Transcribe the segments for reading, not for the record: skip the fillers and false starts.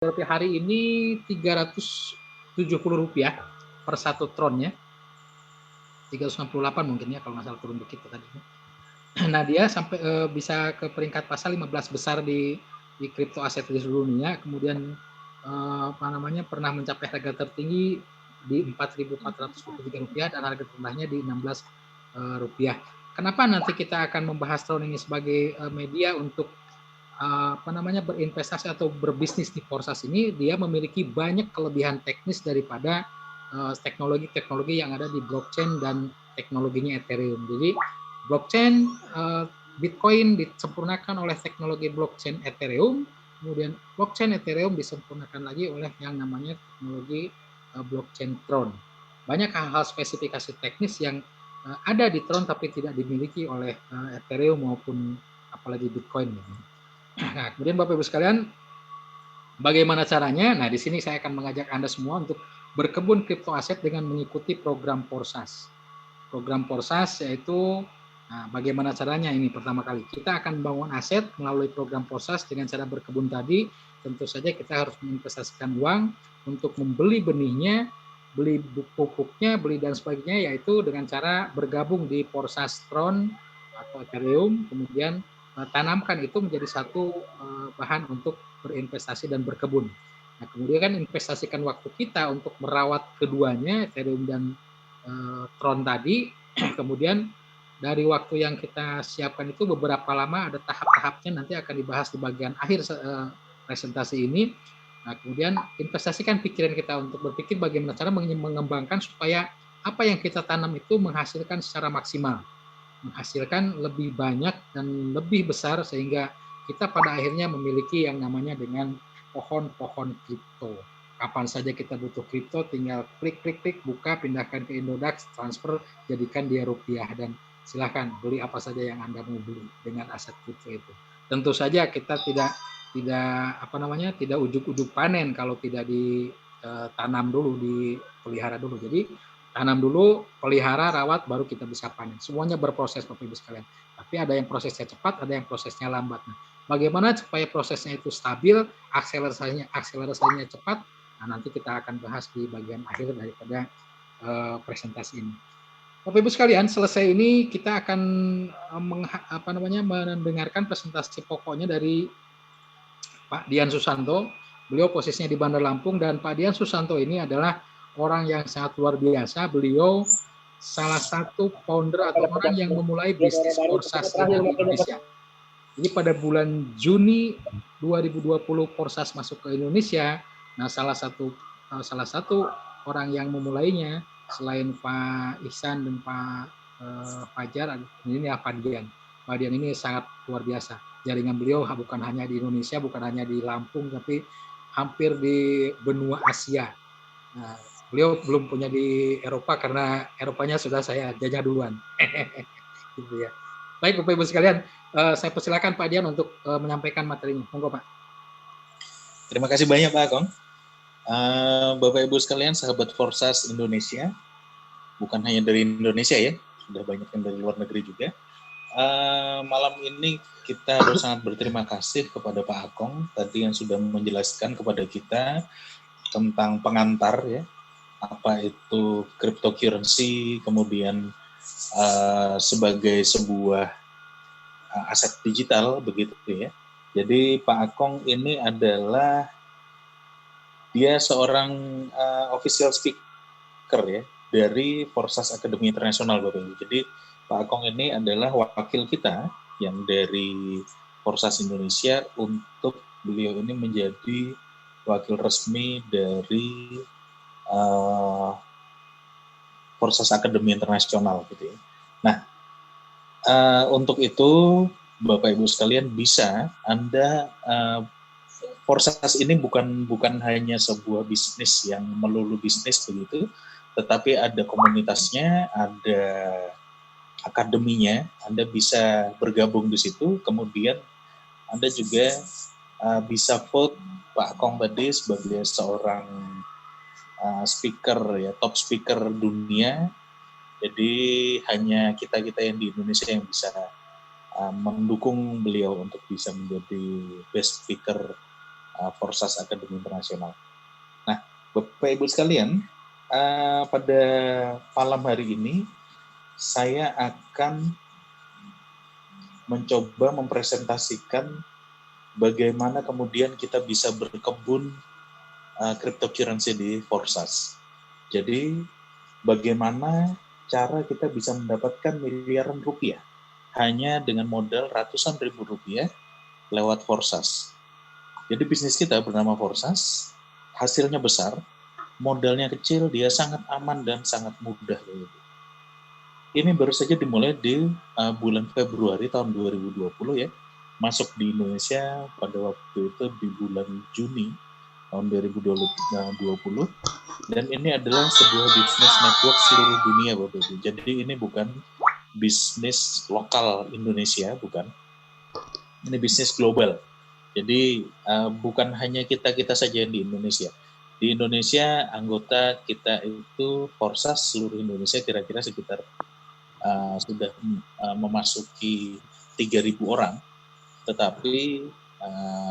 hari ini Rp370 per satu tronnya. 368 mungkin ya kalau nggak salah turun begitu tadi. Nah dia sampai bisa ke peringkat pasar 15 besar di kripto aset di seluruh dunia. Kemudian pernah mencapai harga tertinggi di Rp4.423 dan harga terendahnya di Rp16. Kenapa nanti kita akan membahas Tron ini sebagai media untuk berinvestasi atau berbisnis di Forsas ini? Dia memiliki banyak kelebihan teknis daripada teknologi-teknologi yang ada di blockchain dan teknologinya Ethereum. Jadi blockchain Bitcoin disempurnakan oleh teknologi blockchain Ethereum, kemudian blockchain Ethereum disempurnakan lagi oleh yang namanya teknologi blockchain Tron. Banyak hal-hal spesifikasi teknis yang ada di Tron tapi tidak dimiliki oleh Ethereum maupun apalagi Bitcoin. Nah, kemudian Bapak Ibu sekalian, bagaimana caranya? Nah, di sini saya akan mengajak Anda semua untuk berkebun kripto aset dengan mengikuti program Forsas. Program Forsas yaitu, bagaimana caranya ini? Pertama kali, kita akan membangun aset melalui program Forsas dengan cara berkebun tadi. Tentu saja kita harus menginvestasikan uang untuk membeli benihnya, beli pupuknya, beli dan sebagainya, yaitu dengan cara bergabung di Forsas Tron atau Ethereum, kemudian tanamkan itu menjadi satu bahan untuk berinvestasi dan berkebun. Nah, kemudian kan investasikan waktu kita untuk merawat keduanya, Ethereum dan Tron tadi. Kemudian dari waktu yang kita siapkan itu beberapa lama, ada tahap-tahapnya, nanti akan dibahas di bagian akhir presentasi ini. Nah, kemudian investasikan pikiran kita untuk berpikir bagaimana cara mengembangkan supaya apa yang kita tanam itu menghasilkan secara maksimal, menghasilkan lebih banyak dan lebih besar, sehingga kita pada akhirnya memiliki yang namanya dengan pohon-pohon kripto. Kapan saja kita butuh kripto, tinggal klik, buka, pindahkan ke Indodax, transfer, jadikan dia rupiah, dan silahkan beli apa saja yang Anda mau beli dengan aset kripto itu. Tentu saja kita tidak ujuk-ujuk panen kalau tidak ditanam dulu, dipelihara dulu. Jadi tanam dulu, pelihara, rawat, baru kita bisa panen. Semuanya berproses Bapak Ibu sekalian. Tapi ada yang prosesnya cepat, ada yang prosesnya lambat. Nah, bagaimana supaya prosesnya itu stabil, akselerasinya cepat? Nah, nanti kita akan bahas di bagian akhir daripada presentasi ini. Bapak Ibu sekalian, selesai ini kita akan mendengarkan presentasi pokoknya dari Pak Dian Susanto. Beliau posisinya di Bandar Lampung, dan Pak Dian Susanto ini adalah orang yang sangat luar biasa. Beliau salah satu founder atau orang yang memulai bisnis Forsas di Indonesia. Jadi pada bulan Juni 2020 Forsas masuk ke Indonesia. Nah, salah satu orang yang memulainya selain Pak Ihsan dan Pak Fajar, ini Pak Dian. Pak Dian ini sangat luar biasa. Jaringan beliau bukan hanya di Indonesia, bukan hanya di Lampung, tapi hampir di benua Asia. Nah, beliau belum punya di Eropa karena Eropanya sudah saya jajah duluan. Gitu ya. Baik Bapak Ibu sekalian, saya persilakan Pak Dian untuk menyampaikan materinya. Monggo Pak. Terima kasih banyak Pak Akong. Bapak Ibu sekalian, sahabat Forsas Indonesia, bukan hanya dari Indonesia ya, sudah banyak yang dari luar negeri juga. Malam ini kita harus sangat berterima kasih kepada Pak Akong tadi yang sudah menjelaskan kepada kita tentang pengantar ya, apa itu cryptocurrency, kemudian sebagai sebuah aset digital begitu ya. Jadi Pak Akong ini adalah dia seorang official speaker ya dari Forsas Akademi Internasional Bapak Ibu. Jadi Pak Akong ini adalah wakil kita yang dari Forsas Indonesia, untuk beliau ini menjadi wakil resmi dari Forsas Akademi Internasional gitu ya. Nah, untuk itu Bapak Ibu sekalian bisa Anda Forsas ini bukan hanya sebuah bisnis yang melulu bisnis begitu, tetapi ada komunitasnya, ada akademinya. Anda bisa bergabung di situ, kemudian Anda juga bisa vote Pak Akong tadi sebagai seorang speaker ya, top speaker dunia. Jadi hanya kita-kita yang di Indonesia yang bisa mendukung beliau untuk bisa menjadi best speaker Forsas Akademi Internasional. Nah, Bapak Ibu sekalian, pada malam hari ini saya akan mencoba mempresentasikan bagaimana kemudian kita bisa berkebun cryptocurrency di Forsas. Jadi, bagaimana cara kita bisa mendapatkan miliaran rupiah hanya dengan modal ratusan ribu rupiah lewat Forsas. Jadi bisnis kita bernama Forsas, hasilnya besar, modalnya kecil, dia sangat aman dan sangat mudah. Ini baru saja dimulai di bulan Februari tahun 2020 ya, masuk di Indonesia pada waktu itu di bulan Juni tahun 2020, dan ini adalah sebuah bisnis network seluruh dunia Bapak Ibu. Jadi ini bukan bisnis lokal Indonesia, bukan. Ini bisnis global. Jadi bukan hanya kita saja yang di Indonesia. Di Indonesia anggota kita itu Forsas seluruh Indonesia kira-kira sekitar sudah memasuki 3.000 orang, tetapi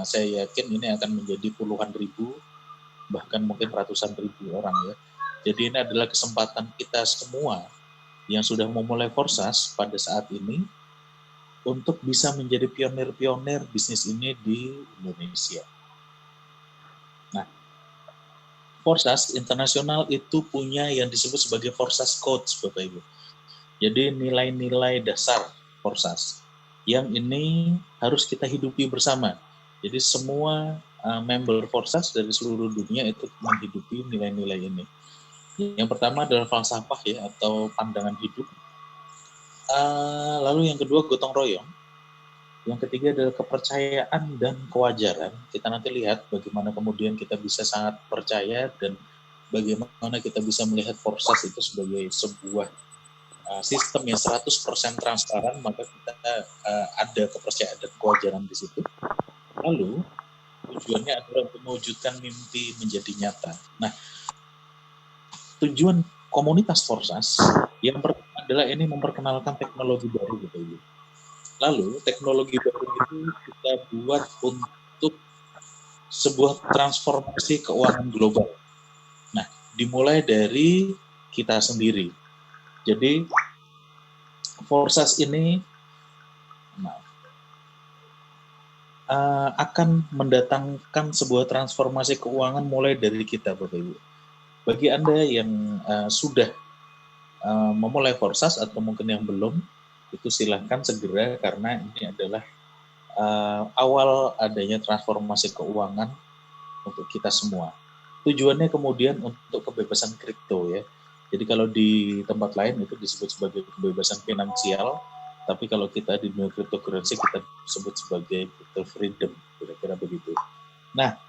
saya yakin ini akan menjadi puluhan ribu, bahkan mungkin ratusan ribu orang ya. Jadi ini adalah kesempatan kita semua yang sudah memulai Forsas pada saat ini untuk bisa menjadi pionir-pionir bisnis ini di Indonesia. Nah, Forsas Internasional itu punya yang disebut sebagai Forsas Codes, Bapak Ibu. Jadi nilai-nilai dasar Forsas yang ini harus kita hidupi bersama. Jadi semua member Forsas dari seluruh dunia itu menghidupi nilai-nilai ini. Yang pertama adalah falsafah ya, atau pandangan hidup. Lalu yang kedua gotong royong. Yang ketiga adalah kepercayaan dan kewajaran. Kita nanti lihat bagaimana kemudian kita bisa sangat percaya dan bagaimana kita bisa melihat Forsas itu sebagai sebuah sistem yang 100% transparan, maka kita ada kepercayaan dan kewajaran di situ. Lalu tujuannya adalah untuk mewujudkan mimpi menjadi nyata. Nah, tujuan komunitas Forsas yang pertama adalah ini memperkenalkan teknologi baru gitu. Lalu teknologi baru itu kita buat untuk sebuah transformasi keuangan global. Nah, dimulai dari kita sendiri. Jadi Forsas ini akan mendatangkan sebuah transformasi keuangan mulai dari kita, Bapak Ibu. Bagi Anda yang sudah memulai Forsas atau mungkin yang belum, itu silahkan segera, karena ini adalah awal adanya transformasi keuangan untuk kita semua. Tujuannya kemudian untuk kebebasan kripto ya. Jadi kalau di tempat lain itu disebut sebagai kebebasan finansial, tapi kalau kita di dunia cryptocurrency kita sebut sebagai crypto freedom, kira-kira begitu. Nah,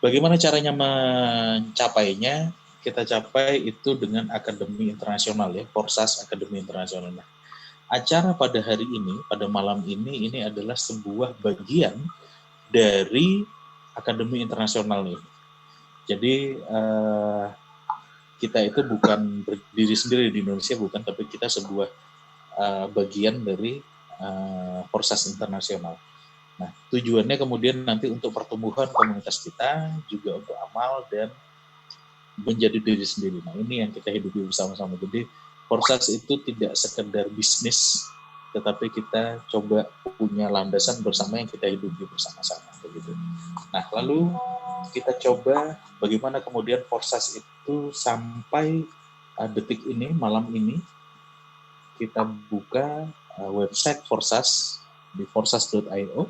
bagaimana caranya mencapainya? Kita capai itu dengan Akademi Internasional ya, Forsas Akademi Internasional. Nah, acara pada hari ini, pada malam ini adalah sebuah bagian dari Akademi Internasional nih. Jadi kita itu bukan berdiri sendiri di Indonesia, bukan, tapi kita sebuah bagian dari Forsas Internasional. Nah, tujuannya kemudian nanti untuk pertumbuhan komunitas kita, juga untuk amal dan menjadi diri sendiri. Nah, ini yang kita hidupi bersama-sama. Jadi Forsas itu tidak sekedar bisnis, tetapi kita coba punya landasan bersama yang kita hidupi bersama-sama. Begitu. Nah, lalu kita coba bagaimana kemudian Forsas itu sampai detik ini, malam ini, kita buka website Forsas di forsas.io.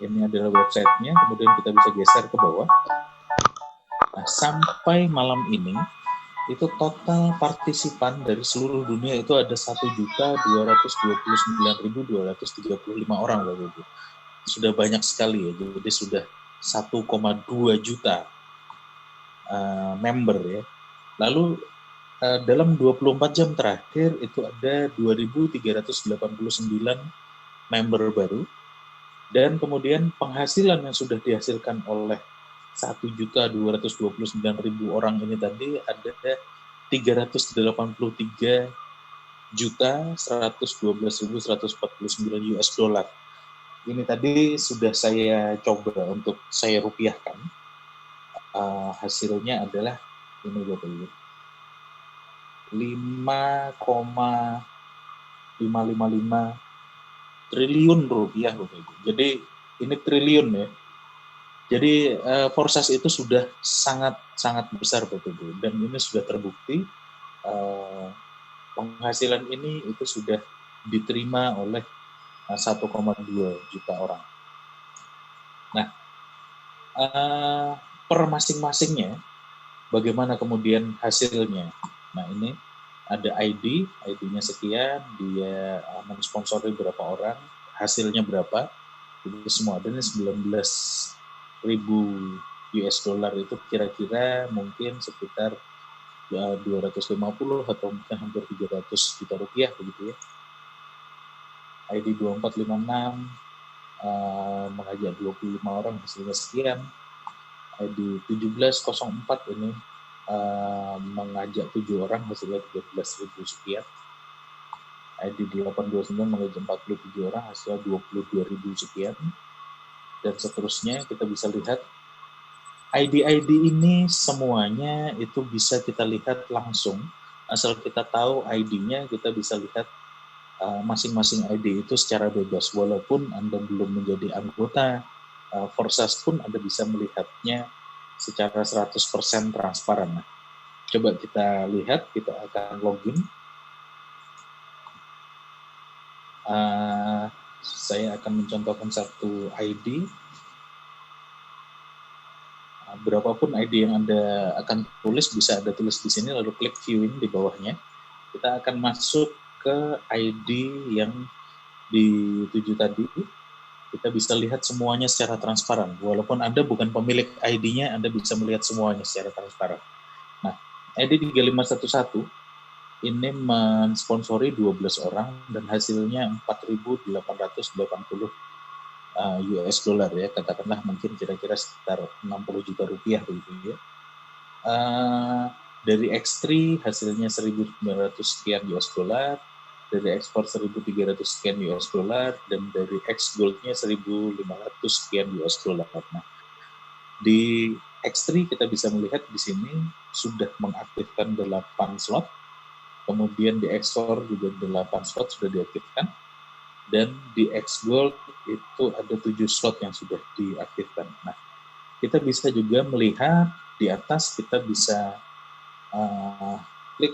Ini adalah websitenya, kemudian kita bisa geser ke bawah. Nah, sampai malam ini, itu total partisipan dari seluruh dunia itu ada 1.229.235 orang, Bapak Ibu. Sudah banyak sekali ya, jadi sudah 1,2 juta member ya. Lalu dalam 24 jam terakhir itu ada 2.389 member baru, dan kemudian penghasilan yang sudah dihasilkan oleh 1.229.000 orang ini tadi ada 383.112.149 US dollar. ini tadi sudah saya coba untuk saya rupiahkan. Hasilnya adalah ini Bapak Ibu. 5,555 triliun rupiah Bapak Ibu. Jadi ini triliun ya. Jadi Forsas itu sudah sangat besar Bapak Ibu, dan ini sudah terbukti penghasilan ini itu sudah diterima oleh 1,2 juta orang. Nah, per masing-masingnya bagaimana kemudian hasilnya? Nah, ini ada ID-nya sekian, dia mensponsori berapa orang, hasilnya berapa, itu semua ada. Ini 19.000 US dollar itu kira-kira mungkin sekitar 250 atau mungkin hampir 300 juta rupiah begitu ya. ID 2456 mengajak 25 orang, hasilnya sekian. ID 1704 ini mengajak 7 orang, hasilnya 13.000 sekian. ID 829 mengajak 47 orang, hasilnya 22.000 sekian. Dan seterusnya kita bisa lihat ID-ID ini semuanya itu bisa kita lihat langsung. Asal kita tahu ID-nya, kita bisa lihat masing-masing ID itu secara bebas. Walaupun Anda belum menjadi anggota Forsas pun Anda bisa melihatnya secara 100% transparan. Nah, coba kita lihat, kita akan login. Saya akan mencontohkan satu ID. Berapapun ID yang Anda akan tulis, bisa Anda tulis di sini, lalu klik viewing di bawahnya. Kita akan masuk ke ID yang dituju tadi. Kita bisa lihat semuanya secara transparan. Walaupun Anda bukan pemilik ID-nya, Anda bisa melihat semuanya secara transparan. Nah, ID 3511 ini mensponsori 12 orang dan hasilnya 4.880 US dollar ya, katakanlah mungkin kira-kira sekitar 60 juta rupiah begitu ya. Dari X3 hasilnya 1.900 sekian US dollar, dari ekspor 1.300 sekian US dollar, dan dari X Gold-nya 1.500 sekian US dollar. Nah, di X3 kita bisa melihat di sini sudah mengaktifkan 8 slot, kemudian di ekspor juga 8 slot sudah diaktifkan, dan di X Gold itu ada 7 slot yang sudah diaktifkan. Nah, kita bisa juga melihat di atas, kita bisa klik.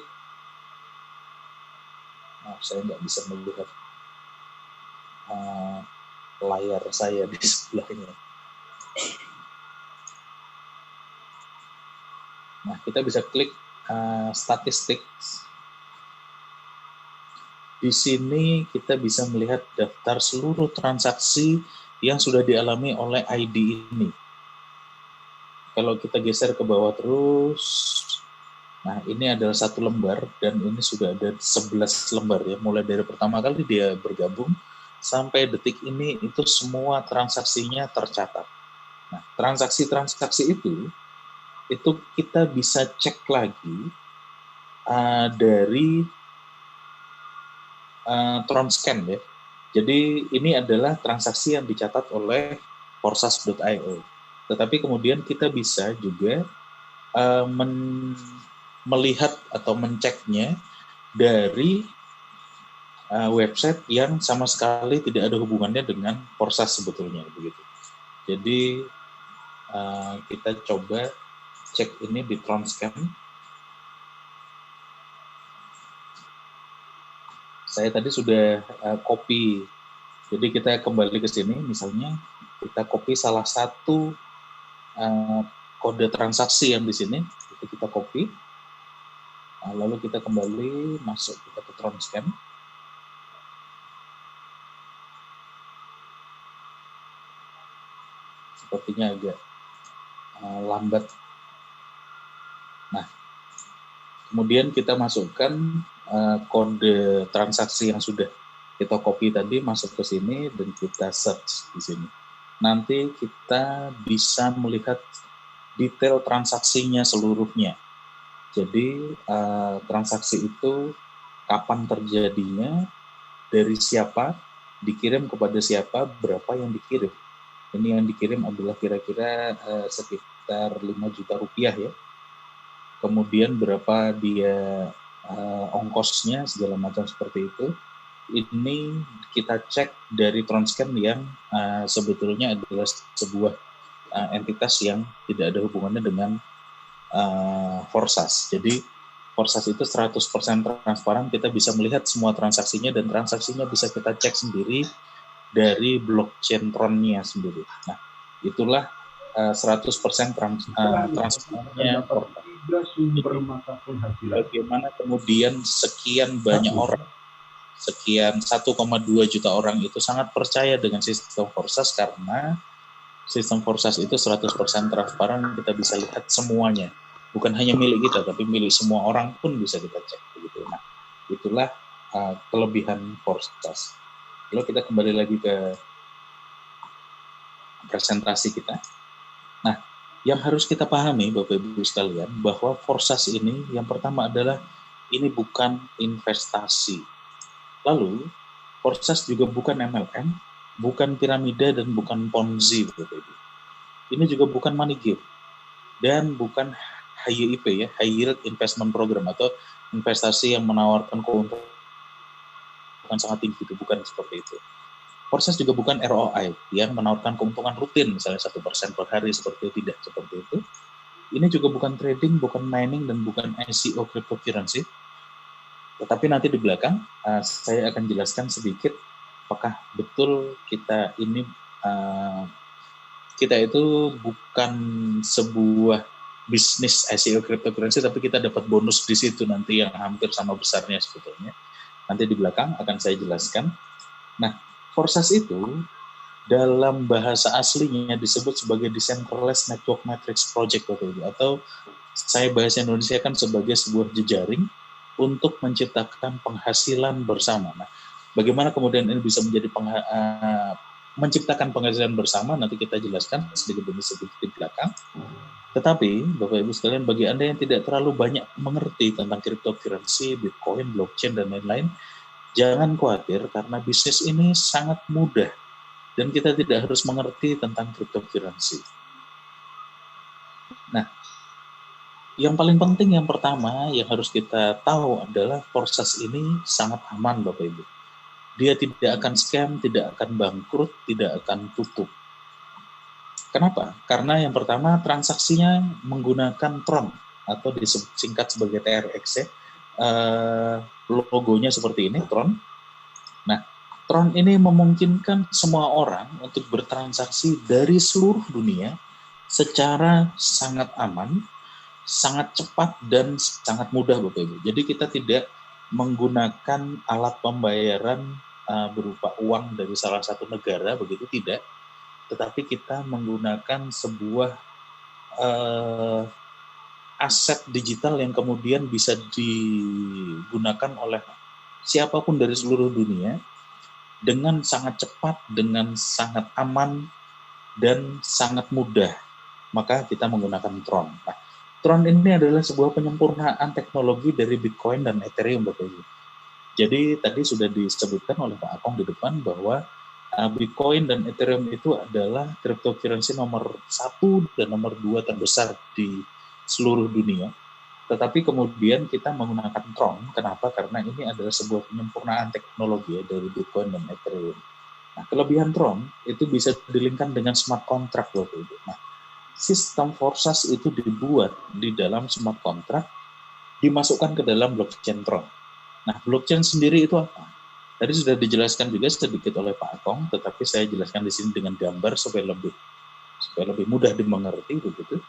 Saya nggak bisa melihat layar saya di sebelahnya. Nah, kita bisa klik statistik. Di sini kita bisa melihat daftar seluruh transaksi yang sudah dialami oleh ID ini. Kalau kita geser ke bawah terus, nah ini adalah satu lembar dan ini sudah ada 11 lembar ya. Mulai dari pertama kali dia bergabung sampai detik ini itu semua transaksinya tercatat. Nah, transaksi-transaksi itu kita bisa cek lagi dari Tronscan ya. Jadi ini adalah transaksi yang dicatat oleh Forsas.io. Tetapi kemudian kita bisa juga melihat atau menceknya dari website yang sama sekali tidak ada hubungannya dengan Forsas sebetulnya begitu. Jadi kita coba cek ini di Tronscan. Saya tadi sudah copy, jadi kita kembali ke sini, misalnya kita copy salah satu kode transaksi yang di sini, itu kita copy, lalu kita kembali masuk kita ke Tronscan. Sepertinya agak lambat. Nah, kemudian kita masukkan kode transaksi yang sudah kita copy tadi, masuk ke sini dan kita search di sini. Nanti kita bisa melihat detail transaksinya seluruhnya. Jadi transaksi itu kapan terjadinya, dari siapa, dikirim kepada siapa, berapa yang dikirim. Ini yang dikirim adalah kira-kira sekitar 5 juta rupiah ya. Kemudian berapa dia ongkosnya, segala macam seperti itu. Ini kita cek dari Tronscan yang sebetulnya adalah sebuah entitas yang tidak ada hubungannya dengan Forsas. Jadi Forsas itu 100% transparan, kita bisa melihat semua transaksinya dan transaksinya bisa kita cek sendiri dari blockchain Tron-nya sendiri. Nah, itulah 100% transparannya Forsas. Bagaimana kemudian sekian banyak orang, sekian 1,2 juta orang itu sangat percaya dengan sistem Forsas karena sistem Forsas itu 100% transparan, kita bisa lihat semuanya. Bukan hanya milik kita, tapi milik semua orang pun bisa kita cek. Begitu. Nah, itulah kelebihan Forsas. Lalu kita kembali lagi ke presentasi kita. Nah, yang harus kita pahami, Bapak Ibu sekalian, bahwa Forsas ini yang pertama adalah ini bukan investasi. Lalu, Forsas juga bukan MLM, bukan piramida, dan bukan Ponzi, Bapak Ibu. Ini juga bukan money game, dan bukan HYIP ya, High Yield Investment Program, atau investasi yang menawarkan keuntungan sangat tinggi, itu bukan seperti itu. Forsas juga bukan ROI yang menawarkan keuntungan rutin, misalnya 1% per hari, seperti itu, tidak seperti itu. Ini juga bukan trading, bukan mining, dan bukan ICO cryptocurrency. Tetapi nanti di belakang saya akan jelaskan sedikit apakah betul kita ini kita itu bukan sebuah bisnis ICO cryptocurrency, tapi kita dapat bonus di situ nanti yang hampir sama besarnya sebetulnya. Nanti di belakang akan saya jelaskan. Nah, Forsas itu dalam bahasa aslinya disebut sebagai Decentralized Network Matrix Project, atau saya bahasa Indonesia kan sebagai sebuah jejaring untuk menciptakan penghasilan bersama. Nah, bagaimana kemudian ini bisa menjadi menciptakan penghasilan bersama, nanti kita jelaskan sedikit demi sedikit di belakang. Tetapi, Bapak Ibu sekalian, bagi Anda yang tidak terlalu banyak mengerti tentang cryptocurrency, Bitcoin, blockchain, dan lain-lain, jangan khawatir karena bisnis ini sangat mudah dan kita tidak harus mengerti tentang cryptocurrency. Nah, yang paling penting yang pertama yang harus kita tahu adalah Forsas ini sangat aman, Bapak Ibu. Dia tidak akan scam, tidak akan bangkrut, tidak akan tutup. Kenapa? Karena yang pertama transaksinya menggunakan Tron atau disingkat sebagai TRX ya. Logonya seperti ini, Tron. Nah, Tron ini memungkinkan semua orang untuk bertransaksi dari seluruh dunia secara sangat aman, sangat cepat, dan sangat mudah, Bapak Ibu. Jadi kita tidak menggunakan alat pembayaran berupa uang dari salah satu negara, begitu tidak. Tetapi kita menggunakan sebuah aset digital yang kemudian bisa digunakan oleh siapapun dari seluruh dunia dengan sangat cepat, dengan sangat aman, dan sangat mudah. Maka kita menggunakan Tron. Nah, Tron ini adalah sebuah penyempurnaan teknologi dari Bitcoin dan Ethereum, Bapak Ibu. Jadi tadi sudah disebutkan oleh Pak Akong di depan bahwa Bitcoin dan Ethereum itu adalah cryptocurrency nomor 1 dan nomor 2 terbesar di seluruh dunia. Tetapi kemudian kita menggunakan Tron. Kenapa? Karena ini adalah sebuah penyempurnaan teknologi dari Bitcoin dan Ethereum. Nah, kelebihan Tron itu bisa dilingkan dengan smart contract, Bapak Ibu. Nah, sistem Forsas itu dibuat di dalam smart contract, dimasukkan ke dalam blockchain Tron. Nah, blockchain sendiri itu apa? Tadi sudah dijelaskan juga sedikit oleh Pak Akong, tetapi saya jelaskan di sini dengan gambar supaya lebih mudah dimengerti begitu.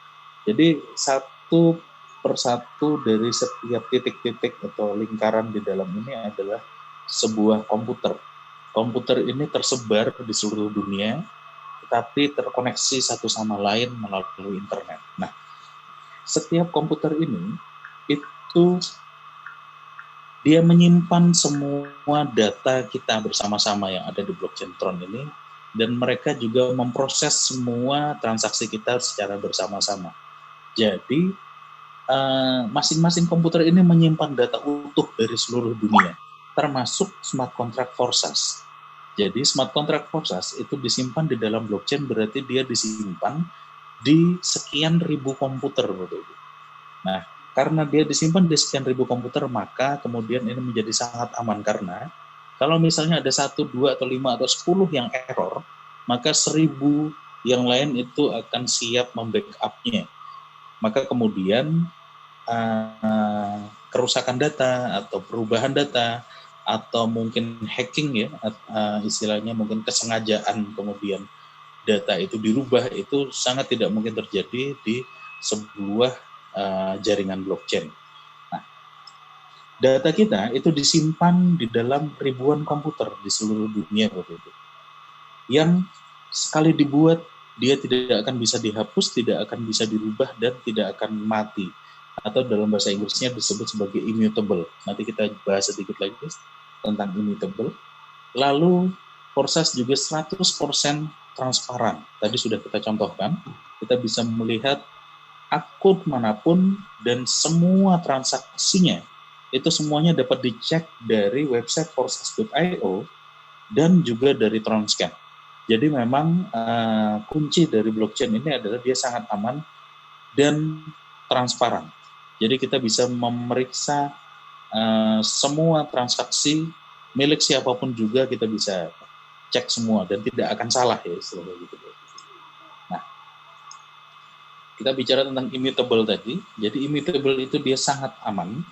Jadi satu persatu dari setiap titik-titik atau lingkaran di dalam ini adalah sebuah komputer. Komputer ini tersebar di seluruh dunia, tetapi terkoneksi satu sama lain melalui internet. Nah, setiap komputer ini itu dia menyimpan semua data kita bersama-sama yang ada di blockchain Tron ini, dan mereka juga memproses semua transaksi kita secara bersama-sama. Jadi, masing-masing komputer ini menyimpan data utuh dari seluruh dunia, termasuk smart contract Forsas. Jadi smart contract Forsas itu disimpan di dalam blockchain, berarti dia disimpan di sekian ribu komputer, Bapak Ibu. Nah, karena dia disimpan di sekian ribu komputer, maka kemudian ini menjadi sangat aman, karena kalau misalnya ada 1, 2, atau 5, atau 10 yang error, maka 1000 yang lain itu akan siap membackup-nya. Maka kemudian kerusakan data atau perubahan data atau mungkin hacking ya, istilahnya mungkin kesengajaan kemudian data itu dirubah, itu sangat tidak mungkin terjadi di sebuah jaringan blockchain. Nah, data kita itu disimpan di dalam ribuan komputer di seluruh dunia, Bapak Ibu, yang sekali dibuat dia tidak akan bisa dihapus, tidak akan bisa dirubah, dan tidak akan mati, atau dalam bahasa Inggrisnya disebut sebagai immutable. Nanti kita bahas sedikit lagi tentang immutable. Lalu Forsas juga 100% transparan. Tadi sudah kita contohkan, kita bisa melihat akun manapun dan semua transaksinya itu semuanya dapat dicek dari website forsas.io dan juga dari Tronscan. Jadi memang kunci dari blockchain ini adalah dia sangat aman dan transparan. Jadi kita bisa memeriksa semua transaksi milik siapapun juga, kita bisa cek semua dan tidak akan salah ya, istilahnya gitu. Nah, kita bicara tentang immutable tadi. Jadi immutable itu dia sangat aman,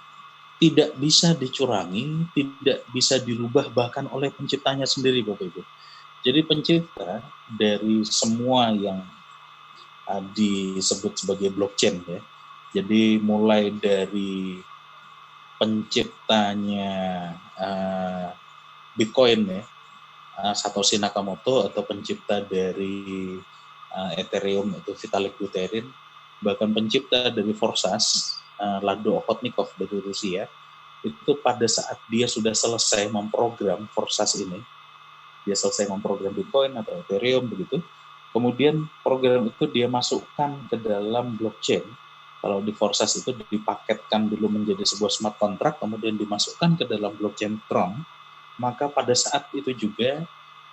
tidak bisa dicurangi, tidak bisa dirubah bahkan oleh penciptanya sendiri, Bapak Ibu. Jadi pencipta dari semua yang disebut sebagai blockchain ya. Jadi mulai dari penciptanya Bitcoin ya, Satoshi Nakamoto, atau pencipta dari Ethereum itu Vitalik Buterin, bahkan pencipta dari Forsas, Lado Okhotnikov dari Rusia, itu pada saat dia sudah selesai memprogram Forsas ini, dia selesai memprogram Bitcoin atau Ethereum begitu, kemudian program itu dia masukkan ke dalam blockchain. Kalau di Forsas itu dipaketkan dulu menjadi sebuah smart contract, kemudian dimasukkan ke dalam blockchain Tron, maka pada saat itu juga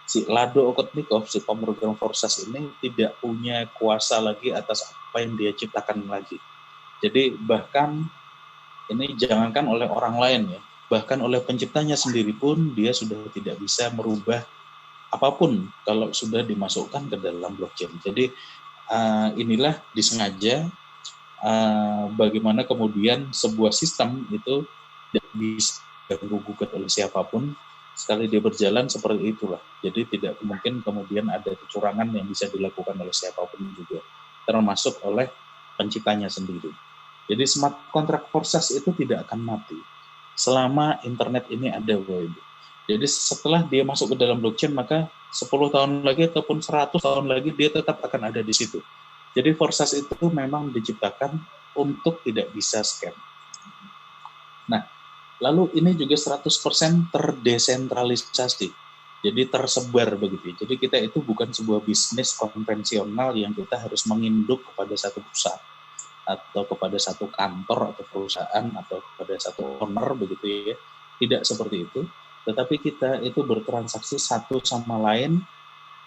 si Lado Okhotnikov, si pemrogram Forsas ini tidak punya kuasa lagi atas apa yang dia ciptakan lagi. Jadi bahkan ini jangankan oleh orang lain ya, bahkan oleh penciptanya sendiri pun dia sudah tidak bisa merubah apapun kalau sudah dimasukkan ke dalam blockchain. Jadi inilah disengaja bagaimana kemudian sebuah sistem itu tidak bisa digugat oleh siapapun, sekali dia berjalan seperti itulah. Jadi tidak mungkin kemudian ada kecurangan yang bisa dilakukan oleh siapapun juga, termasuk oleh penciptanya sendiri. Jadi smart contract Forsas itu tidak akan mati selama internet ini ada, Bapak Ibu. Jadi setelah dia masuk ke dalam blockchain, maka 10 tahun lagi ataupun 100 tahun lagi dia tetap akan ada di situ. Jadi Forsas itu memang diciptakan untuk tidak bisa scam. Nah, lalu ini juga 100% terdesentralisasi. Jadi tersebar begitu. Jadi kita itu bukan sebuah bisnis konvensional yang kita harus menginduk kepada satu pusat atau kepada satu kantor atau perusahaan atau kepada satu owner begitu ya. Tidak seperti itu. Tetapi kita itu bertransaksi satu sama lain,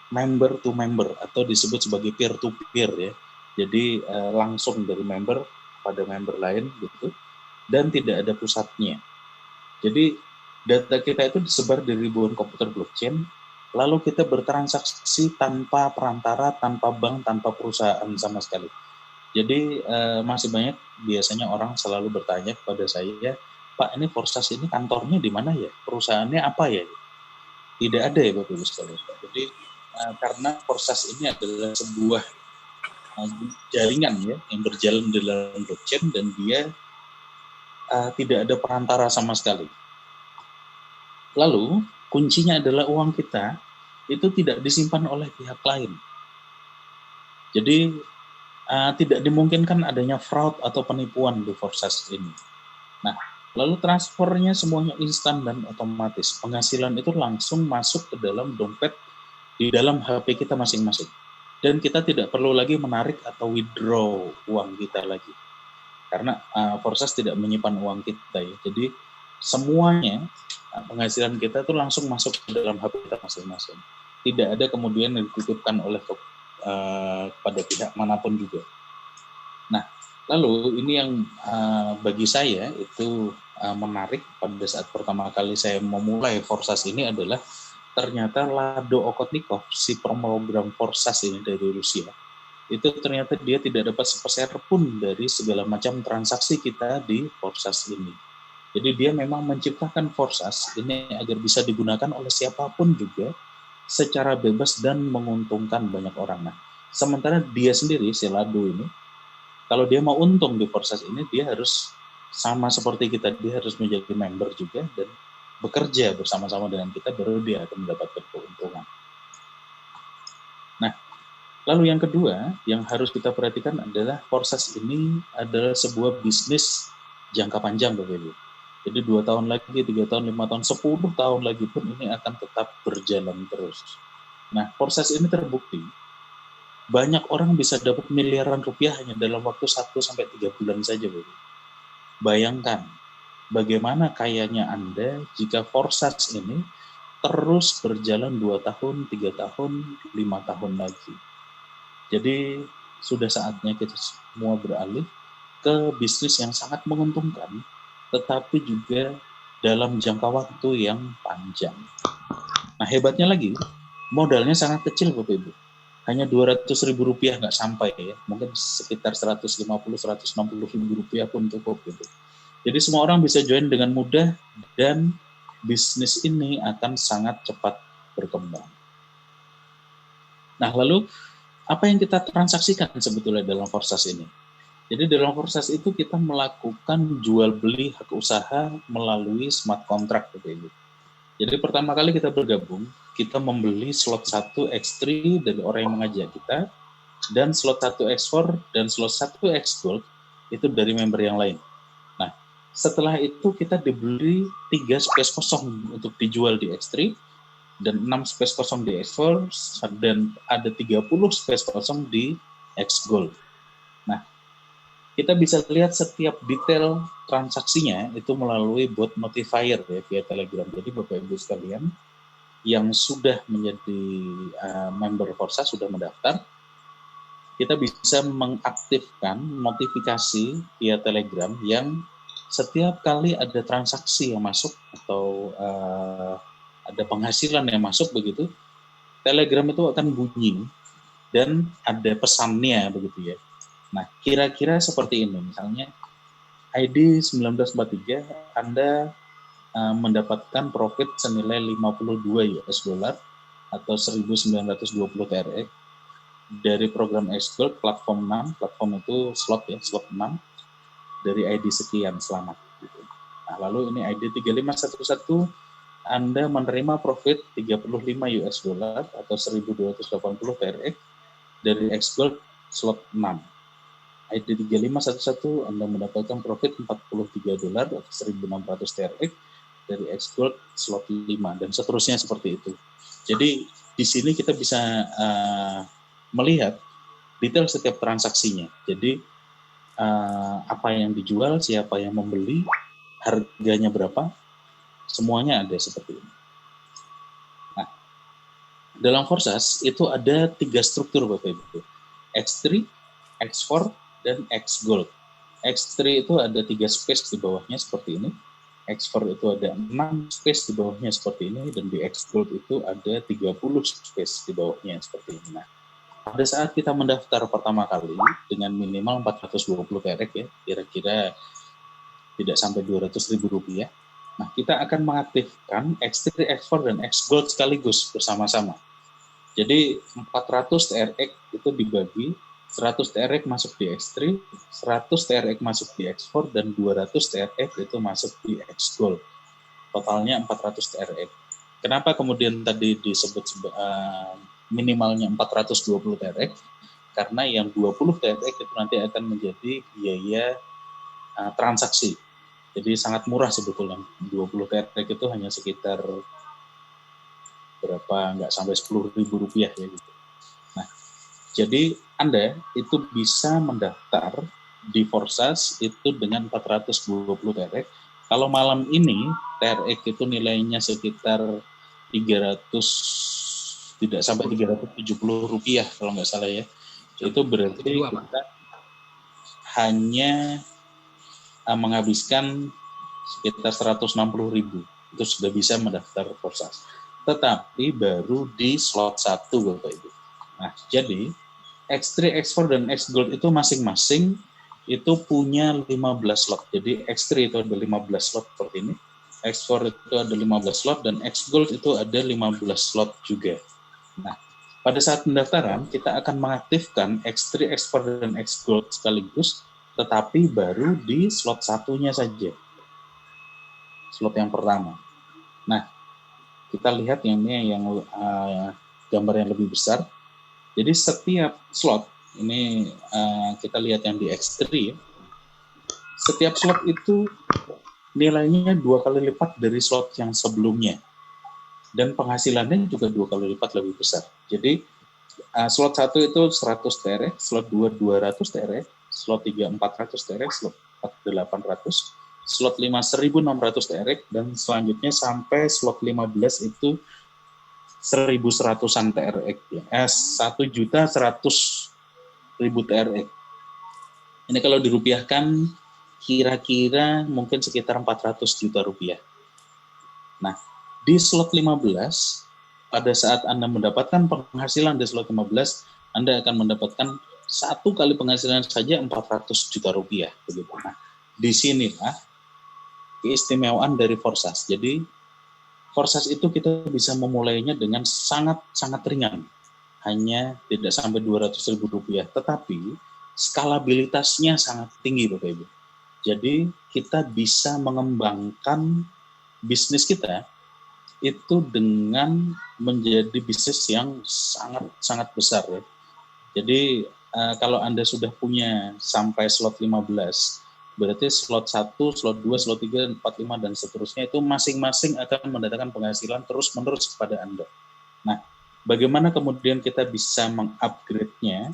member to member, atau disebut sebagai peer to peer ya. Jadi langsung dari member pada member lain gitu, dan tidak ada pusatnya. Jadi data kita itu disebar di ribuan komputer blockchain, lalu kita bertransaksi tanpa perantara, tanpa bank, tanpa perusahaan sama sekali. Jadi masih banyak biasanya orang selalu bertanya kepada saya, Pak, ini Forsas ini kantornya di mana ya? Perusahaannya apa ya? Tidak ada ya Bapak Ibu sekalian. Jadi karena Forsas ini adalah sebuah jaringan ya yang berjalan di dalam blockchain, dan dia tidak ada perantara sama sekali. Lalu kuncinya adalah uang kita itu tidak disimpan oleh pihak lain. Jadi tidak dimungkinkan adanya fraud atau penipuan di Forsas ini. Nah, lalu transfernya semuanya instan dan otomatis. Penghasilan itu langsung masuk ke dalam dompet di dalam HP kita masing-masing. Dan kita tidak perlu lagi menarik atau withdraw uang kita lagi. Karena Forsas tidak menyimpan uang kita ya. Jadi semuanya penghasilan kita tuh langsung masuk ke dalam HP kita masing-masing. Tidak ada kemudian yang dititipkan oleh kepada pihak manapun juga. Nah, lalu ini yang bagi saya itu menarik pada saat pertama kali saya memulai Forsas ini adalah ternyata Lado Okotnikov, si program Forsas ini dari Rusia, itu ternyata dia tidak dapat sepeser pun dari segala macam transaksi kita di Forsas ini. Jadi dia memang menciptakan Forsas ini agar bisa digunakan oleh siapapun juga secara bebas dan menguntungkan banyak orang. Nah, sementara dia sendiri, si Lado ini, kalau dia mau untung di Forsas ini, dia harus sama seperti kita, dia harus menjadi member juga dan bekerja bersama-sama dengan kita, baru dia akan mendapatkan keuntungan. Nah, lalu yang kedua yang harus kita perhatikan adalah Forsas ini adalah sebuah bisnis jangka panjang, Bapak Ibu. Jadi 2 tahun lagi, 3 tahun, 5 tahun, 10 tahun lagi pun ini akan tetap berjalan terus. Nah, Forsas ini terbukti banyak orang bisa dapat miliaran rupiah hanya dalam waktu 1-3 bulan saja, Bapak Ibu. Bayangkan bagaimana kayanya Anda jika Forsas ini terus berjalan 2 tahun, 3 tahun, 5 tahun lagi. Jadi sudah saatnya kita semua beralih ke bisnis yang sangat menguntungkan, tetapi juga dalam jangka waktu yang panjang. Nah, hebatnya lagi, modalnya sangat kecil, Bapak Ibu. Hanya Rp200.000 nggak sampai ya, mungkin sekitar Rp150-160.000 pun cukup gitu. Jadi semua orang bisa join dengan mudah dan bisnis ini akan sangat cepat berkembang. Nah, lalu apa yang kita transaksikan sebetulnya dalam Forsas ini? Jadi dalam Forsas itu kita melakukan jual beli hak usaha melalui smart contract, Bapak Ibu. Jadi pertama kali kita bergabung, kita membeli slot 1 X3 dari orang yang mengajak kita, dan slot 1 X4 dan slot 1 X Gold itu dari member yang lain. Nah, setelah itu kita dibeli 3 space kosong untuk dijual di X3, dan 6 space kosong di X4, dan ada 30 space kosong di X Gold. Nah, kita bisa lihat setiap detail transaksinya itu melalui bot notifier ya, via Telegram. Jadi Bapak Ibu sekalian yang sudah menjadi member Forsas, sudah mendaftar, kita bisa mengaktifkan notifikasi via Telegram yang setiap kali ada transaksi yang masuk atau ada penghasilan yang masuk begitu, Telegram itu akan bunyi dan ada pesannya begitu ya. Nah, kira-kira seperti ini, misalnya ID 1943, Anda mendapatkan profit senilai 52 US dollar atau 1920 TRX dari program X-Gold platform 6, platform itu slot ya, slot 6, dari ID sekian, selamat. Gitu. Nah, lalu ini ID 3511, Anda menerima profit 35 US dollar atau 1280 TRX dari X-Gold slot 6. ID 3511 Anda mendapatkan profit 43 dolar atau 1.600 TRX dari X-Gold slot 5 dan seterusnya seperti itu. Jadi di sini kita bisa melihat detail setiap transaksinya. Jadi apa yang dijual, siapa yang membeli, harganya berapa, semuanya ada seperti ini. Nah, dalam Forsas itu ada 3 struktur Bapak Ibu. X3, X4, dan X Gold. X3 itu ada 3 space di bawahnya seperti ini. X4 itu ada 6 space di bawahnya seperti ini, dan di X Gold itu ada 30 space di bawahnya seperti ini. Nah, pada saat kita mendaftar pertama kali dengan minimal 420 TRX ya, kira-kira tidak sampai Rp200.000. Nah, kita akan mengaktifkan X3, X4, dan X Gold sekaligus bersama-sama. Jadi 400 TRX itu dibagi, 100 TRX masuk di X3, 100 TRX masuk di X4, dan 200 TRX itu masuk di X Gold. Totalnya 400 TRX. Kenapa kemudian tadi disebut minimalnya 420 TRX? Karena yang 20 TRX itu nanti akan menjadi biaya transaksi. Jadi sangat murah sebetulnya. 20 TRX itu hanya sekitar berapa, nggak sampai Rp10.000 ya gitu. Nah, jadi Anda itu bisa mendaftar di Forsas itu dengan 420 TRX Kalau malam ini TRX itu nilainya sekitar 300, tidak sampai 370 rupiah kalau nggak salah ya. Itu berarti kita hanya menghabiskan sekitar 160.000. Itu sudah bisa mendaftar Forsas. Tetapi baru di slot 1 Bapak Ibu. Nah, jadi X3, X4 dan X Gold itu masing-masing itu punya 15 slot. Jadi X3 itu ada 15 slot seperti ini. X4 itu ada 15 slot dan X Gold itu ada 15 slot juga. Nah, pada saat pendaftaran kita akan mengaktifkan X3, X4 dan X Gold sekaligus, tetapi baru di slot satunya saja. Slot yang pertama. Nah, kita lihat yang ini yang gambar yang lebih besar. Jadi setiap slot ini kita lihat yang di X3, setiap slot itu nilainya 2 kali lipat dari slot yang sebelumnya, dan penghasilannya juga 2 kali lipat lebih besar. Jadi slot 1 itu 100 TRX, slot 2 200 TRX, slot 3 400 TRX, slot 4 800, slot 5 1600 TRX, dan selanjutnya sampai slot 15 itu 1.100-an TRX, 1.100.000 TRX. Ini kalau dirupiahkan kira-kira mungkin sekitar 400 juta rupiah. Nah, di slot 15, pada saat Anda mendapatkan penghasilan di slot 15, Anda akan mendapatkan satu kali penghasilan saja 400 juta rupiah. Begitu. Nah, disinilah keistimewaan dari Forsas. Jadi, Forsas itu kita bisa memulainya dengan sangat-sangat ringan. Hanya tidak sampai 200.000 rupiah. Tetapi, skalabilitasnya sangat tinggi, Bapak Ibu. Jadi, kita bisa mengembangkan bisnis kita itu dengan menjadi bisnis yang sangat besar ya. Jadi kalau Anda sudah punya sampai slot 15, berarti slot 1, slot 2, slot 3, 4, 5 dan seterusnya itu masing-masing akan mendatangkan penghasilan terus-menerus kepada Anda. Nah, bagaimana kemudian kita bisa mengupgrade-nya?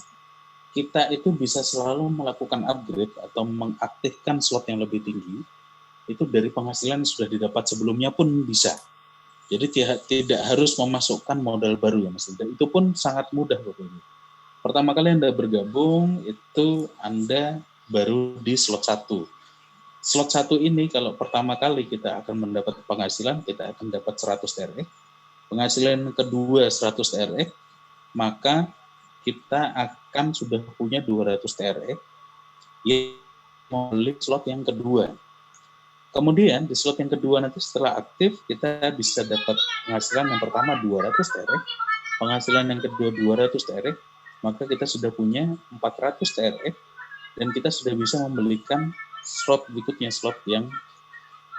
Kita itu bisa selalu melakukan upgrade atau mengaktifkan slot yang lebih tinggi itu dari penghasilan yang sudah didapat sebelumnya pun bisa. Jadi tidak harus memasukkan modal baru ya Mas. Dan itu pun sangat mudah Bapak Ibu. Pertama kali Anda bergabung itu Anda baru di slot 1. Slot 1 ini kalau pertama kali kita akan mendapat penghasilan, kita akan dapat 100 TRX. Penghasilan kedua 100 TRX, maka kita akan sudah punya 200 TRX yang membeli slot yang kedua. Kemudian di slot yang kedua nanti setelah aktif kita bisa dapat penghasilan yang pertama 200 TRX, penghasilan yang kedua 200 TRX, maka kita sudah punya 400 TRX dan kita sudah bisa membelikan slot berikutnya, slot yang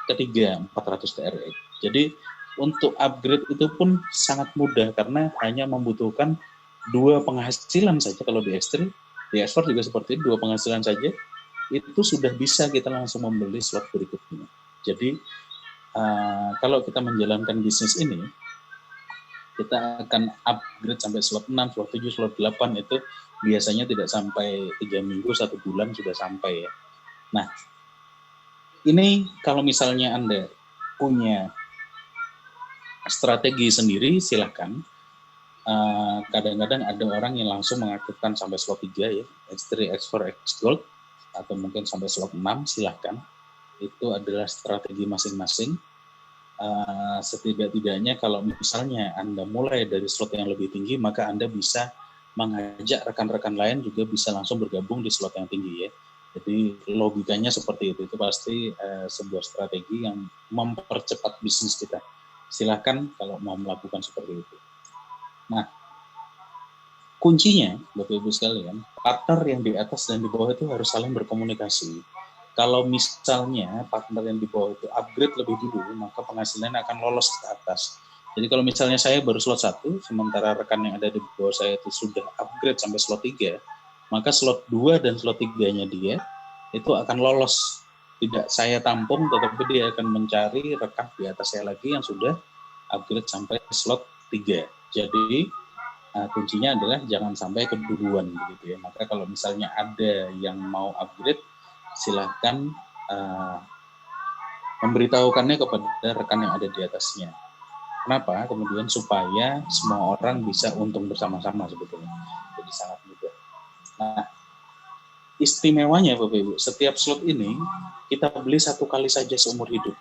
ketiga 400 TRX. Jadi untuk upgrade itu pun sangat mudah karena hanya membutuhkan 2 penghasilan saja. Kalau di X3, di X4 juga seperti itu, 2 penghasilan saja itu sudah bisa kita langsung membeli slot berikutnya. Jadi kalau kita menjalankan bisnis ini, kita akan upgrade sampai slot 6, slot 7, slot 8 itu biasanya tidak sampai 3 minggu, 1 bulan sudah sampai ya. Nah, ini kalau misalnya Anda punya strategi sendiri, silahkan. Kadang-kadang ada orang yang langsung mengaktifkan sampai slot 3 ya, X3, X4, X Gold, atau mungkin sampai slot 6, silahkan. Itu adalah strategi masing-masing. Setidak-tidaknya kalau misalnya Anda mulai dari slot yang lebih tinggi, maka Anda bisa mengajak rekan-rekan lain juga bisa langsung bergabung di slot yang tinggi ya. Jadi logikanya seperti itu pasti sebuah strategi yang mempercepat bisnis kita. Silahkan kalau mau melakukan seperti itu. Nah, kuncinya, Bapak Ibu sekalian, partner yang di atas dan di bawah itu harus saling berkomunikasi. Kalau misalnya partner yang di bawah itu upgrade lebih dulu, maka penghasilan akan lolos ke atas. Jadi kalau misalnya saya baru slot 1, sementara rekan yang ada di bawah saya itu sudah upgrade sampai slot 3, maka slot 2 dan slot 3-nya dia itu akan lolos. Tidak saya tampung, tetapi dia akan mencari rekan di atas saya lagi yang sudah upgrade sampai slot 3. Jadi kuncinya adalah jangan sampai keduluan begitu ya. Maka kalau misalnya ada yang mau upgrade, silahkan memberitahukannya kepada rekan yang ada di atasnya. Kenapa? Kemudian supaya semua orang bisa untung bersama-sama sebetulnya. Jadi sangat mudah. Nah, istimewanya Bapak Ibu, setiap slot ini kita beli 1 kali saja seumur hidup.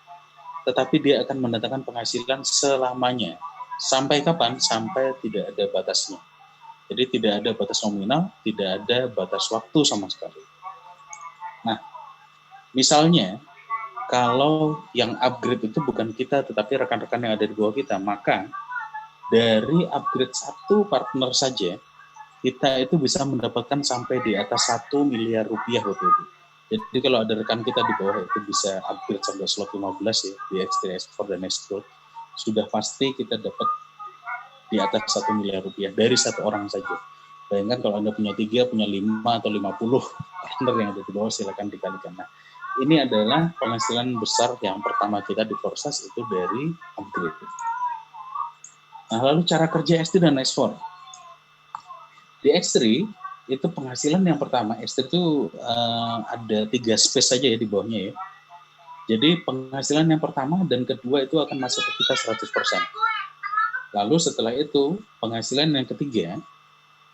Tetapi dia akan mendatangkan penghasilan selamanya. Sampai kapan? Sampai tidak ada batasnya. Jadi tidak ada batas nominal, tidak ada batas waktu sama sekali. Nah, misalnya kalau yang upgrade itu bukan kita, tetapi rekan-rekan yang ada di bawah kita, maka dari upgrade 1 partner saja, kita itu bisa mendapatkan sampai di atas 1 miliar rupiah. Jadi kalau ada rekan kita di bawah itu bisa upgrade sampai slot 15 ya, di X3, X4, dan X-Gold, sudah pasti kita dapat di atas 1 miliar rupiah dari 1 orang saja. Bayangkan kalau Anda punya 3, punya 5 atau 50 partner yang ada di bawah, silakan dikalikan. Nah, ini adalah penghasilan besar yang pertama kita di Forsas itu dari upgrade. Nah, lalu cara kerja X3 dan X4. Di X3 itu penghasilan yang pertama, X3 itu ada 3 space saja ya di bawahnya ya. Jadi penghasilan yang pertama dan kedua itu akan masuk ke kita 100%. Lalu setelah itu penghasilan yang ketiga,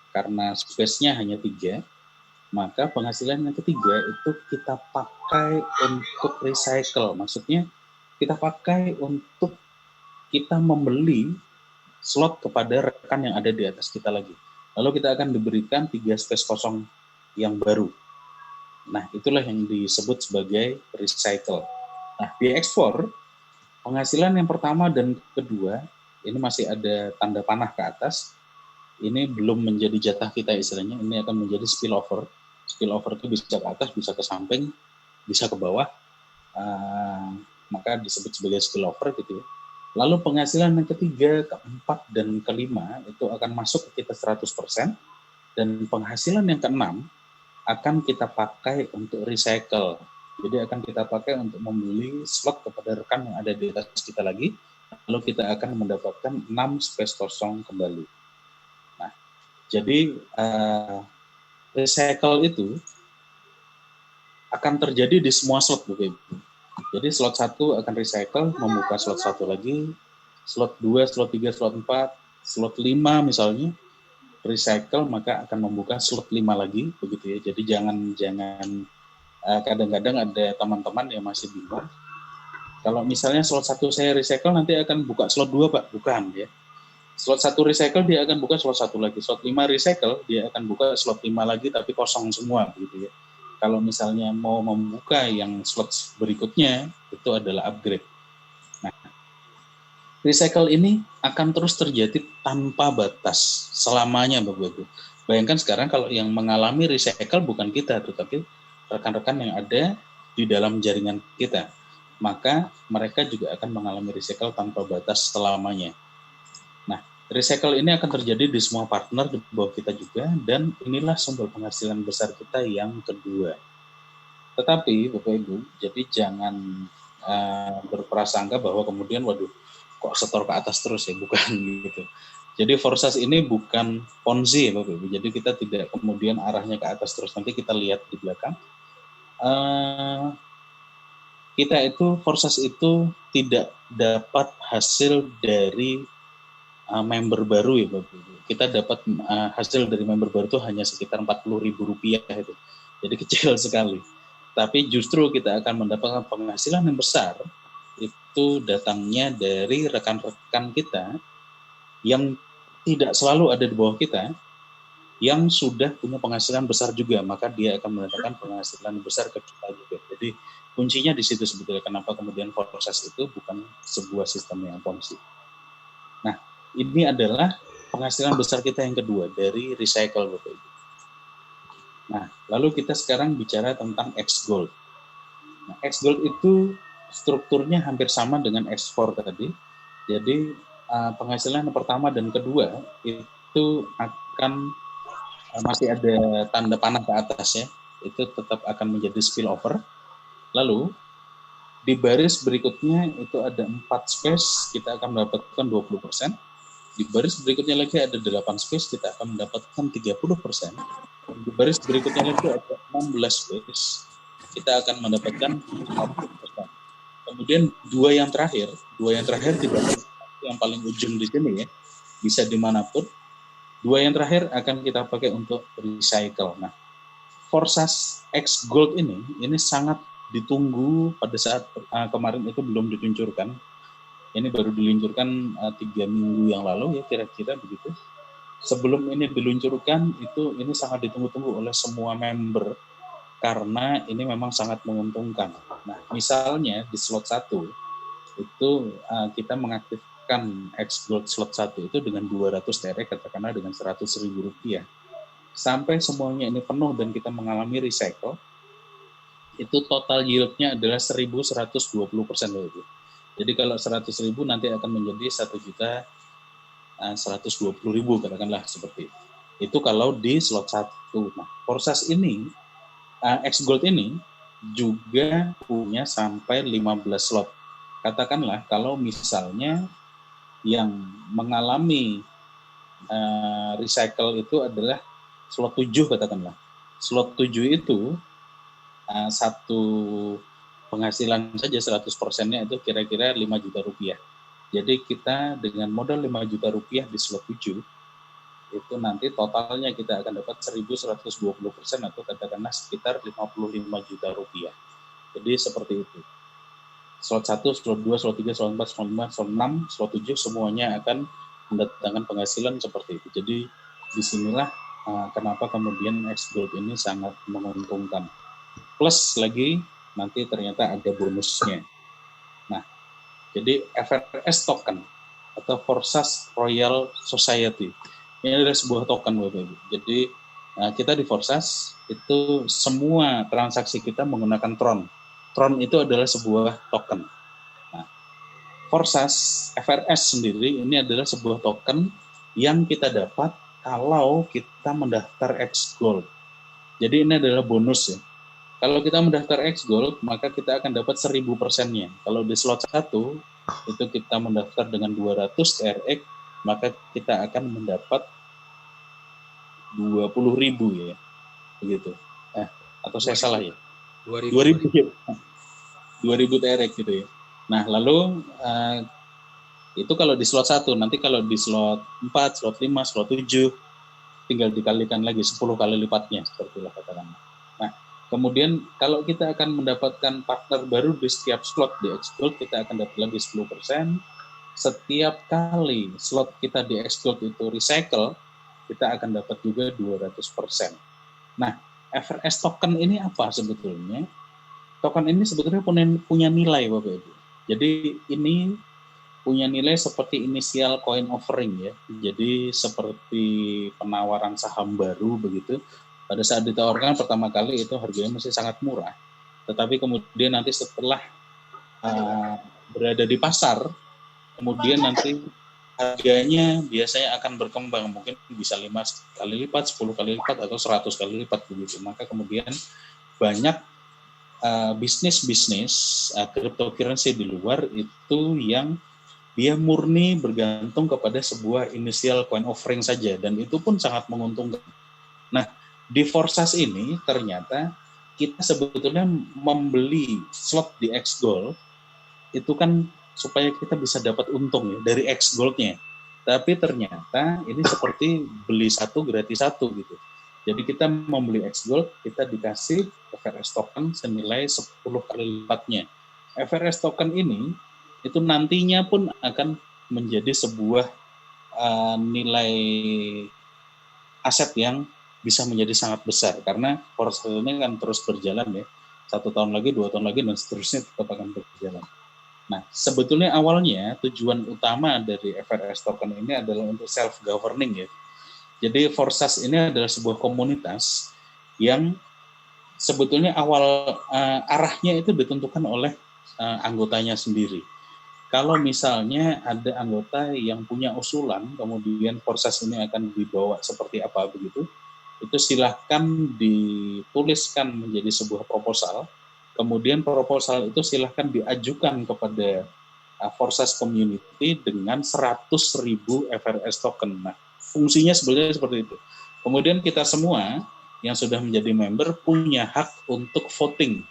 karena space-nya hanya 3, maka penghasilan yang ketiga itu kita pakai untuk recycle. Maksudnya kita pakai untuk kita membeli slot kepada rekan yang ada di atas kita lagi. Lalu kita akan diberikan 3 space kosong yang baru. Nah, itulah yang disebut sebagai recycle. Nah, di X4, penghasilan yang pertama dan kedua, ini masih ada tanda panah ke atas. Ini belum menjadi jatah kita istilahnya, ini akan menjadi spillover. Spillover itu bisa ke atas, bisa ke samping, bisa ke bawah, maka disebut sebagai spillover gitu ya. Lalu penghasilan yang ketiga, keempat, dan kelima itu akan masuk ke kita 100%, dan penghasilan yang keenam akan kita pakai untuk recycle. Jadi akan kita pakai untuk membeli slot kepada rekan yang ada di atas kita lagi, lalu kita akan mendapatkan 6 space kosong kembali. Nah, jadi recycle itu akan terjadi di semua slot, Bapak Ibu. Jadi slot 1 akan recycle, membuka slot 1 lagi, slot 2, slot 3, slot 4, slot 5 misalnya, recycle maka akan membuka slot 5 lagi, begitu ya. Jadi jangan kadang-kadang ada teman-teman yang masih bingung. Kalau misalnya slot 1 saya recycle, nanti akan buka slot 2, Pak. Bukan ya. Slot 1 recycle, dia akan buka slot 1 lagi. Slot 5 recycle, dia akan buka slot 5 lagi, tapi kosong semua, gitu ya. Kalau misalnya mau membuka yang slot berikutnya, itu adalah upgrade. Nah, recycle ini akan terus terjadi tanpa batas, selamanya, Bapak Ibu. Bayangkan sekarang kalau yang mengalami recycle bukan kita, tetapi rekan-rekan yang ada di dalam jaringan kita. Maka mereka juga akan mengalami recycle tanpa batas selamanya. Nah, recycle ini akan terjadi di semua partner di bawah kita juga, dan inilah sumber penghasilan besar kita yang kedua. Tetapi, Bapak Ibu, jadi jangan berprasangka bahwa kemudian, waduh, kok setor ke atas terus ya, bukan gitu. Jadi Forsas ini bukan Ponzi ya Bapak Ibu, jadi kita tidak kemudian arahnya ke atas terus. Nanti kita lihat di belakang. Kita itu, Forsas itu tidak dapat hasil dari member baru ya Bapak Ibu. Kita dapat hasil dari member baru itu hanya sekitar Rp40.000 itu. Jadi kecil sekali. Tapi justru kita akan mendapatkan penghasilan yang besar itu datangnya dari rekan-rekan kita yang tidak selalu ada di bawah kita, yang sudah punya penghasilan besar juga, maka dia akan mendapatkan penghasilan besar ke kita juga. Jadi kuncinya di situ sebetulnya, kenapa kemudian Forsas itu bukan sebuah sistem yang ponzi. Nah, ini adalah penghasilan besar kita yang kedua dari recycle, Bapak Ibu. Nah, lalu kita sekarang bicara tentang X-Gold. Nah, X-Gold itu strukturnya hampir sama dengan X4 tadi. Jadi penghasilan yang pertama dan kedua itu akan masih ada tanda panah ke atas ya. Itu tetap akan menjadi spillover. Lalu di baris berikutnya itu ada 4 space, kita akan mendapatkan 20%. Di baris berikutnya lagi ada 8 space, kita akan mendapatkan 30%. Di baris berikutnya lagi ada 16 space, kita akan mendapatkan 40%. Kemudian dua yang terakhir tidak yang paling ujung di sini ya, bisa dimanapun. Dua yang terakhir akan kita pakai untuk recycle. Nah, Forsas X Gold ini sangat ditunggu pada saat kemarin itu belum diluncurkan. Ini baru diluncurkan 3 minggu yang lalu ya kira-kira begitu. Sebelum ini diluncurkan ini sangat ditunggu-tunggu oleh semua member karena ini memang sangat menguntungkan. Nah, misalnya di slot 1 itu kita mengaktifkan X Gold slot 1 itu dengan 200 TRX katakanlah dengan Rp100.000. Sampai semuanya ini penuh dan kita mengalami recycle, itu total yield-nya adalah 1.120%. Jadi kalau 100.000 nanti akan menjadi 1.120.000 katakanlah seperti itu. Itu kalau di slot 1. Nah, Forsas ini, X Gold ini juga punya sampai 15 slot. Katakanlah kalau misalnya yang mengalami recycle itu adalah slot 7 katakanlah. Slot 7 itu satu penghasilan saja 100%-nya itu kira-kira 5 juta rupiah. Jadi kita dengan modal 5 juta rupiah di slot 7, itu nanti totalnya kita akan dapat 1.120% atau katakanlah sekitar 55 juta rupiah. Jadi seperti itu. Slot 1, slot 2, slot 3, slot 4, slot 5, slot 6, slot 7 semuanya akan mendatangkan penghasilan seperti itu. Jadi disinilah kenapa kemudian X Gold ini sangat menguntungkan. Plus lagi nanti ternyata ada bonusnya. Nah, jadi FRS token atau Forsas Royal Society ini adalah sebuah token Bapak Ibu. Jadi kita di Forsas itu semua transaksi kita menggunakan Tron. Tron itu adalah sebuah token. Nah, Forsas FRS sendiri ini adalah sebuah token yang kita dapat kalau kita mendaftar X Gold. Jadi ini adalah bonus ya. Kalau kita mendaftar X Gold, maka kita akan dapat 1.000%-nya. Kalau di slot 1, itu kita mendaftar dengan 200 TRX, maka kita akan mendapat 20.000 ya. Begitu. Atau saya salah ya? 2.000 TRX gitu ya. Nah, lalu itu kalau di slot 1, nanti kalau di slot 4, slot 5, slot 7, tinggal dikalikan lagi 10 kali lipatnya, seperti katakanlah. Nah, kemudian kalau kita akan mendapatkan partner baru di setiap slot di X Gold, kita akan dapat lagi 10%. Setiap kali slot kita di X Gold itu recycle, kita akan dapat juga 200%. Nah, FRS token ini apa sebetulnya? Token ini sebetulnya punya nilai Bapak Ibu. Jadi ini punya nilai seperti initial coin offering ya. Jadi seperti penawaran saham baru begitu. Pada saat ditawarkan pertama kali itu harganya masih sangat murah. Tetapi kemudian nanti setelah berada di pasar, kemudian nanti harganya biasanya akan berkembang, mungkin bisa 5 kali lipat, 10 kali lipat, atau 100 kali lipat begitu. Maka kemudian banyak bisnis cryptocurrency di luar itu yang dia murni bergantung kepada sebuah initial coin offering saja, dan itu pun sangat menguntungkan. Nah, di Forsas ini ternyata kita sebetulnya membeli slot di X Gold itu kan supaya kita bisa dapat untung ya dari X Gold-nya. Tapi ternyata ini seperti beli satu gratis satu gitu. Jadi kita membeli X Gold, kita dikasih FRS token senilai 10 kali lipatnya. FRS token ini itu nantinya pun akan menjadi sebuah nilai aset yang bisa menjadi sangat besar, karena Forsas ini kan terus berjalan ya, 1 tahun lagi, 2 tahun lagi, dan seterusnya tetap akan berjalan. Nah, sebetulnya awalnya tujuan utama dari FRS token ini adalah untuk self-governing ya. Jadi Forsas ini adalah sebuah komunitas yang sebetulnya arahnya itu ditentukan oleh anggotanya sendiri. Kalau misalnya ada anggota yang punya usulan, kemudian Forsas ini akan dibawa seperti apa begitu, itu silahkan dituliskan menjadi sebuah proposal. Kemudian proposal itu silahkan diajukan kepada Forsas Community dengan 100.000 FRS token. Nah, fungsinya sebenarnya seperti itu. Kemudian kita semua yang sudah menjadi member punya hak untuk voting.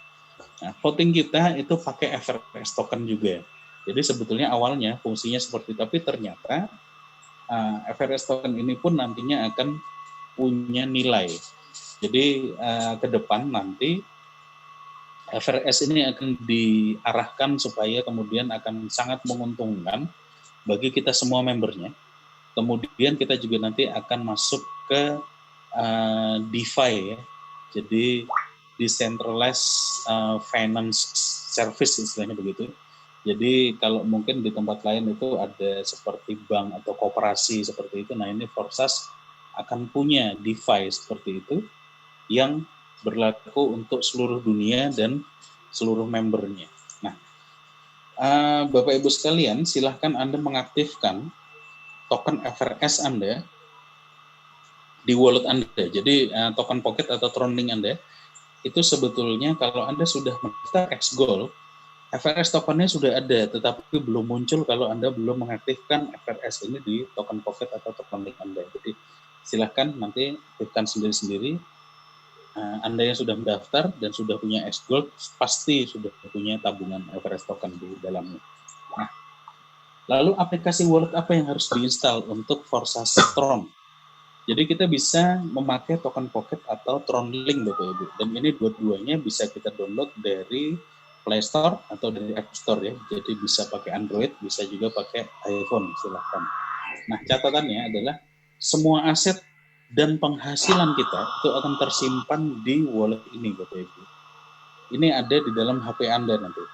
Nah, voting kita itu pakai FRS token juga. Jadi sebetulnya awalnya fungsinya seperti itu, tapi ternyata FRS token ini pun nantinya akan punya nilai. Jadi ke depan nanti FRS ini akan diarahkan supaya kemudian akan sangat menguntungkan bagi kita semua membernya. Kemudian kita juga nanti akan masuk ke DeFi ya. Jadi decentralized finance service istilahnya begitu. Jadi kalau mungkin di tempat lain itu ada seperti bank atau koperasi seperti itu, nah ini Forsas akan punya DeFi seperti itu yang berlaku untuk seluruh dunia dan seluruh membernya. Nah, Bapak Ibu sekalian, silahkan Anda mengaktifkan token FRS Anda di wallet Anda. Jadi token pocket atau Tronlink Anda itu sebetulnya kalau Anda sudah mendaftar Xgold, FRS tokennya sudah ada, tetapi belum muncul kalau Anda belum mengaktifkan FRS ini di token pocket atau Tronlink Anda. Jadi silahkan nanti aktifkan sendiri-sendiri. Anda yang sudah mendaftar dan sudah punya Xgold pasti sudah punya tabungan FRS token di dalamnya. Nah, lalu aplikasi wallet apa yang harus diinstal untuk Forsas Tron? Jadi kita bisa memakai token pocket atau Tronlink Bapak Ibu. Dan ini dua-duanya bisa kita download dari Play Store atau dari App Store ya. Jadi bisa pakai Android, bisa juga pakai iPhone, silahkan. Nah, catatannya adalah semua aset dan penghasilan kita itu akan tersimpan di wallet ini Bapak Ibu. Ini ada di dalam HP Anda nanti.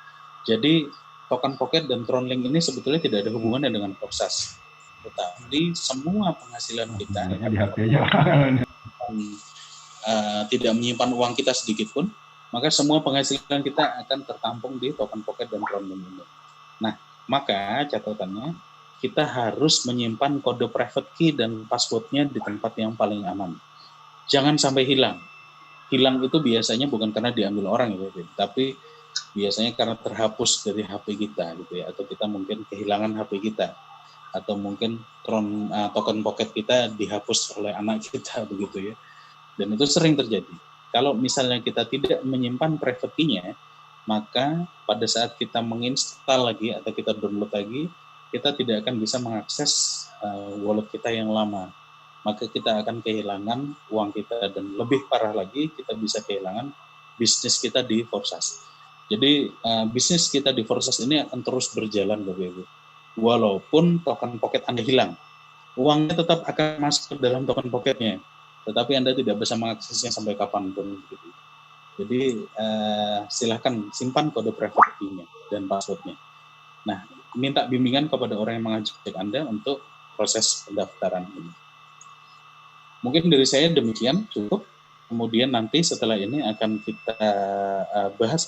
Jadi token pocket dan Tronlink ini sebetulnya tidak ada hubungannya dengan Forsas. Tetapi semua penghasilan kita di HP aja. Tidak menyimpan uang kita sedikit pun, maka semua penghasilan kita akan tertampung di token pocket dan Tronlink ini. Nah, maka catatannya kita harus menyimpan kode private key dan passwordnya di tempat yang paling aman. Jangan sampai hilang. Hilang itu biasanya bukan karena diambil orang gitu, tapi biasanya karena terhapus dari HP kita gitu ya, atau kita mungkin kehilangan HP kita, atau mungkin token pocket kita dihapus oleh anak kita begitu ya. Dan itu sering terjadi. Kalau misalnya kita tidak menyimpan private key-nya, maka pada saat kita menginstal lagi atau kita download lagi, kita tidak akan bisa mengakses wallet kita yang lama. Maka kita akan kehilangan uang kita, dan lebih parah lagi kita bisa kehilangan bisnis kita di Forsas. Jadi bisnis kita di Forsas ini akan terus berjalan Bapak Ibu. Walaupun token pocket Anda hilang, uangnya tetap akan masuk ke dalam token pocketnya, tetapi Anda tidak bisa mengaksesnya sampai kapanpun. Gitu. Jadi silahkan simpan kode private key-nya dan passwordnya. Nah, minta bimbingan kepada orang yang mengajak Anda untuk proses pendaftaran ini. Mungkin dari saya demikian cukup. Kemudian nanti setelah ini akan kita bahas